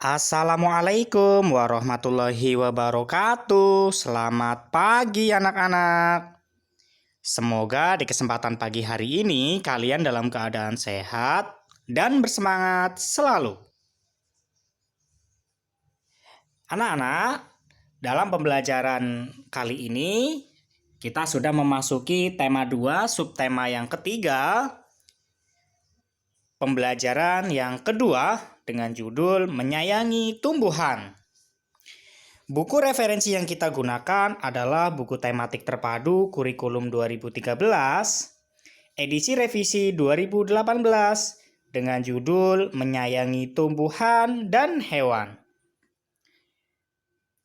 Assalamualaikum warahmatullahi wabarakatuh. Selamat pagi anak-anak. Semoga di kesempatan pagi hari ini kalian dalam keadaan sehat dan bersemangat selalu. Anak-anak, dalam pembelajaran kali ini kita sudah memasuki tema 2, subtema yang ketiga. Pembelajaran yang kedua dengan judul Menyayangi Tumbuhan. Buku referensi yang kita gunakan adalah buku tematik terpadu kurikulum 2013, edisi revisi 2018 dengan judul Menyayangi Tumbuhan dan Hewan.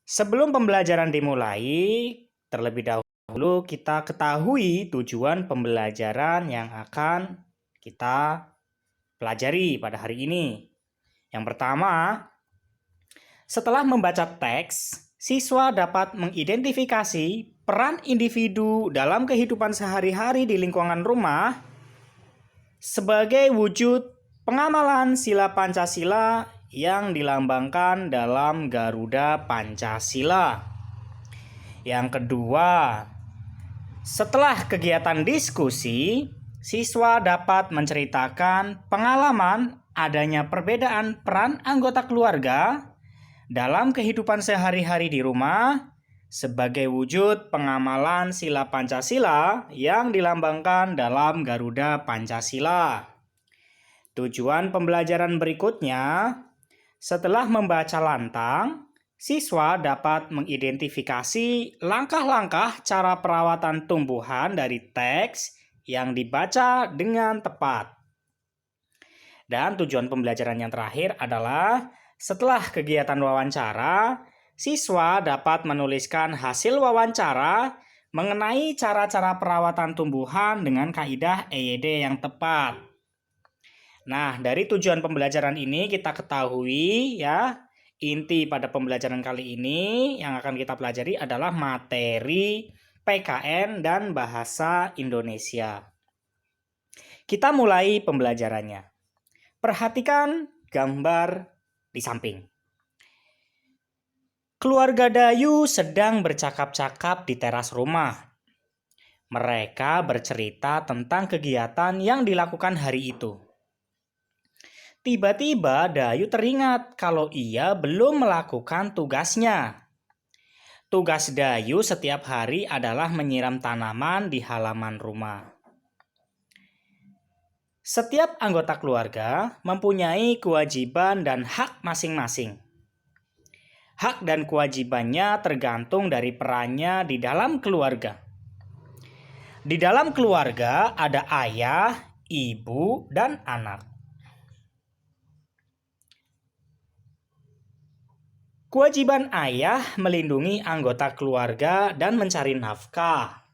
Sebelum pembelajaran dimulai, terlebih dahulu kita ketahui tujuan pembelajaran yang akan kita pelajari pada hari ini. Yang pertama, setelah membaca teks, siswa dapat mengidentifikasi peran individu dalam kehidupan sehari-hari di lingkungan rumah sebagai wujud pengamalan sila Pancasila yang dilambangkan dalam Garuda Pancasila. Yang kedua, setelah kegiatan diskusi, siswa dapat menceritakan pengalaman adanya perbedaan peran anggota keluarga dalam kehidupan sehari-hari di rumah sebagai wujud pengamalan sila Pancasila yang dilambangkan dalam Garuda Pancasila. Tujuan pembelajaran berikutnya, setelah membaca lantang, siswa dapat mengidentifikasi langkah-langkah cara perawatan tumbuhan dari teks yang dibaca dengan tepat. Dan tujuan pembelajaran yang terakhir adalah setelah kegiatan wawancara, siswa dapat menuliskan hasil wawancara mengenai cara-cara perawatan tumbuhan dengan kaidah EYD yang tepat. Nah, dari tujuan pembelajaran ini kita ketahui ya, inti pada pembelajaran kali ini yang akan kita pelajari adalah materi PKN dan bahasa Indonesia. Kita mulai pembelajarannya. Perhatikan gambar di samping. Keluarga Dayu sedang bercakap-cakap di teras rumah. Mereka bercerita tentang kegiatan yang dilakukan hari itu. Tiba-tiba Dayu teringat kalau ia belum melakukan tugasnya. Tugas Dayu setiap hari adalah menyiram tanaman di halaman rumah. Setiap anggota keluarga mempunyai kewajiban dan hak masing-masing. Hak dan kewajibannya tergantung dari perannya di dalam keluarga. Di dalam keluarga ada ayah, ibu, dan anak. Kewajiban ayah melindungi anggota keluarga dan mencari nafkah.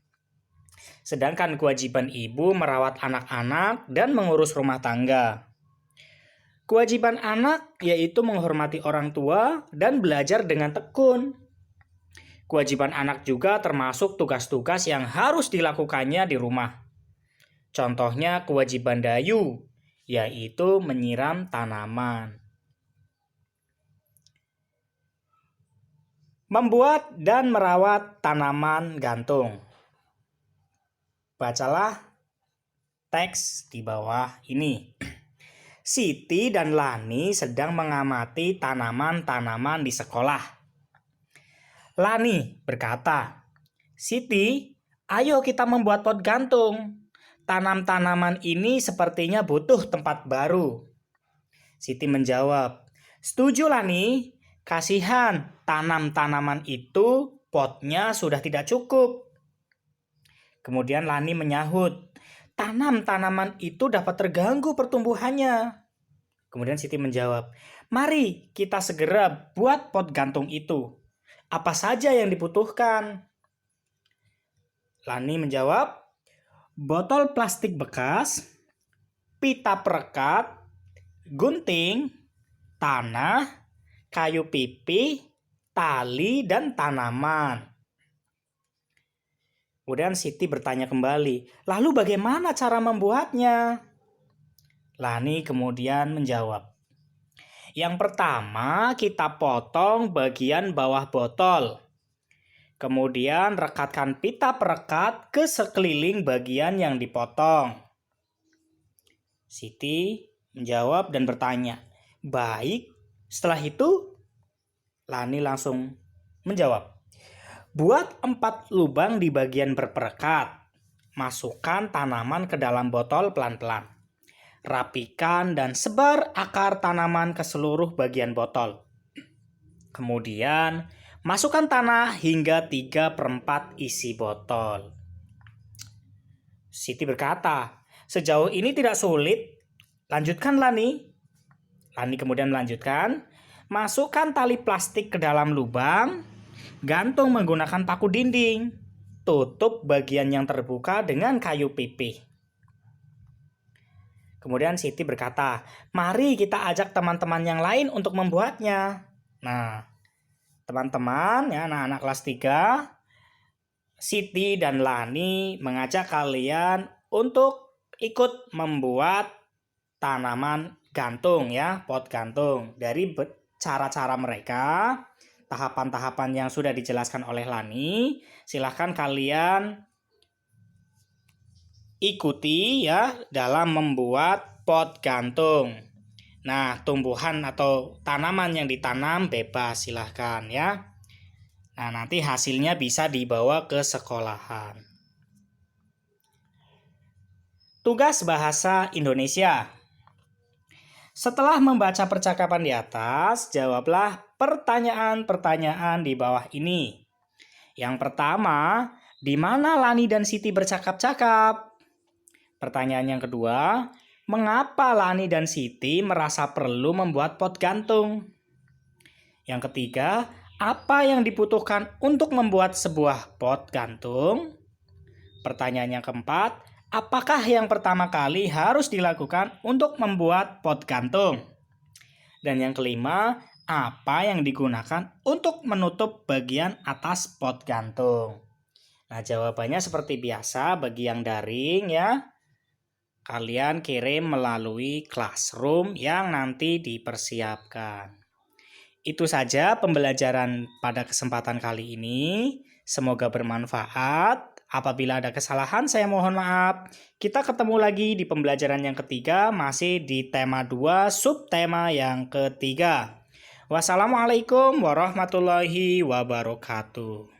Sedangkan kewajiban ibu merawat anak-anak dan mengurus rumah tangga. Kewajiban anak yaitu menghormati orang tua dan belajar dengan tekun. Kewajiban anak juga termasuk tugas-tugas yang harus dilakukannya di rumah. Contohnya kewajiban Dayu, yaitu menyiram tanaman. Membuat dan merawat tanaman gantung. Bacalah teks di bawah ini. Siti dan Lani sedang mengamati tanaman-tanaman di sekolah. Lani berkata, "Siti, ayo kita membuat pot gantung. Tanam-tanaman ini sepertinya butuh tempat baru." Siti menjawab, "Setuju Lani, kasihan tanam-tanaman itu potnya sudah tidak cukup." Kemudian Lani menyahut, "Tanam-tanaman itu dapat terganggu pertumbuhannya." Kemudian Siti menjawab, "Mari kita segera buat pot gantung itu. Apa saja yang dibutuhkan?" Lani menjawab, "Botol plastik bekas, pita perekat, gunting, tanah, kayu pipih, tali, dan tanaman." Kemudian Siti bertanya kembali, "Lalu bagaimana cara membuatnya?" Lani kemudian menjawab, Yang pertama, kita potong bagian bawah botol. Kemudian rekatkan pita perekat ke sekeliling bagian yang dipotong. Siti menjawab dan bertanya, "Baik." Setelah itu, Lani langsung menjawab, "Buat 4 lubang di bagian berperekat. Masukkan tanaman ke dalam botol pelan-pelan. Rapikan dan sebar akar tanaman ke seluruh bagian botol. Kemudian, masukkan tanah hingga 3/4 isi botol." Siti berkata, "Sejauh ini tidak sulit. Lanjutkan, Lani." Lani kemudian melanjutkan, "Masukkan tali plastik ke dalam lubang, gantung menggunakan paku dinding. Tutup bagian yang terbuka dengan kayu pipih." Kemudian Siti berkata, "Mari kita ajak teman-teman yang lain untuk membuatnya." Nah, teman-teman, ya, anak-anak kelas 3, Siti dan Lani mengajak kalian untuk ikut membuat tanaman gantung, ya, pot gantung. Dari cara-cara mereka, tahapan-tahapan yang sudah dijelaskan oleh Lani, silahkan kalian ikuti, ya, dalam membuat pot gantung. Nah, tumbuhan atau tanaman yang ditanam bebas, silahkan, ya. Nah, nanti hasilnya bisa dibawa ke sekolahan. Tugas bahasa Indonesia. Setelah membaca percakapan di atas, jawablah pertanyaan-pertanyaan di bawah ini. Yang pertama, di mana Lani dan Siti bercakap-cakap? Pertanyaan yang kedua, mengapa Lani dan Siti merasa perlu membuat pot gantung? Yang ketiga, apa yang dibutuhkan untuk membuat sebuah pot gantung? Pertanyaan yang keempat, apakah yang pertama kali harus dilakukan untuk membuat pot gantung? Dan yang kelima, apa yang digunakan untuk menutup bagian atas pot gantung? Nah, jawabannya seperti biasa bagi yang daring, ya. Kalian kirim melalui Classroom yang nanti dipersiapkan. Itu saja pembelajaran pada kesempatan kali ini. Semoga bermanfaat. Apabila ada kesalahan, saya mohon maaf. Kita ketemu lagi di pembelajaran yang ketiga, masih di tema 2, subtema yang ketiga. Wassalamualaikum warahmatullahi wabarakatuh.